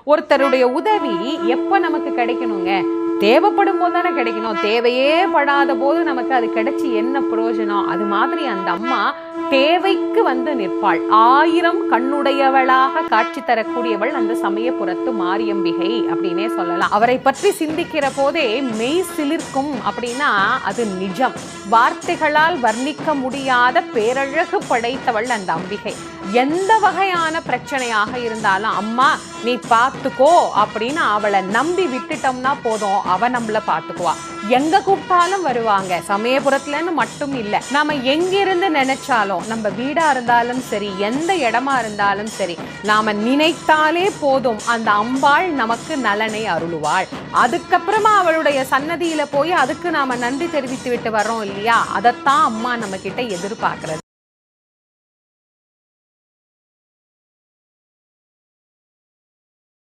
ஒருத்தருடைய உதவி எப்ப நமக்கு கிடைக்கணுங்க? தேவைப்படும் போது தானே கிடைக்கணும். தேவையே படாத போது நமக்கு அது கிடைச்சி என்ன பிரயோஜனம்? அது மாதிரி அந்த அம்மா தேவைக்கு வந்து நிற்பாள். 1000 கண்ணுடையவளாக காட்சி தரக்கூடியவள் அந்த சமயபுரத்து மாரியம்பிகை அப்படின்னே சொல்லலாம். அவரை பற்றி சிந்திக்கிற போதே மெய் சிலிர்க்கும் அப்படின்னா அது நிஜம். வார்த்தைகளால் வர்ணிக்க முடியாத பேரழகு படைத்தவள் அந்த அம்பிகை. எந்த வகையான பிரச்சனையாக இருந்தாலும் அம்மா நீ பார்த்துக்கோ அப்படின்னு அவளை நம்பி விட்டுட்டோம்னா போதும், அவ நம்மள பார்த்துக்குவா. எங்க கூப்பிட்டாலும் வருவாங்க. சமயபுரத்துலன்னு மட்டும் இல்லை, நாம எங்கிருந்து நினைச்சாலும், நம்ம வீடா இருந்தாலும் சரி, எந்த இடமா இருந்தாலும் சரி, நாம நினைத்தாலே போதும் அந்த அம்பாள் நமக்கு நலனை அருளுவாள். அதுக்கப்புறமா அவளுடைய சன்னதியில போய் அதுக்கு நாம நன்றி தெரிவித்து விட்டு வர்றோம் இல்லையா? அதைத்தான் அம்மா நம்ம கிட்ட எதிர்பார்க்கறது.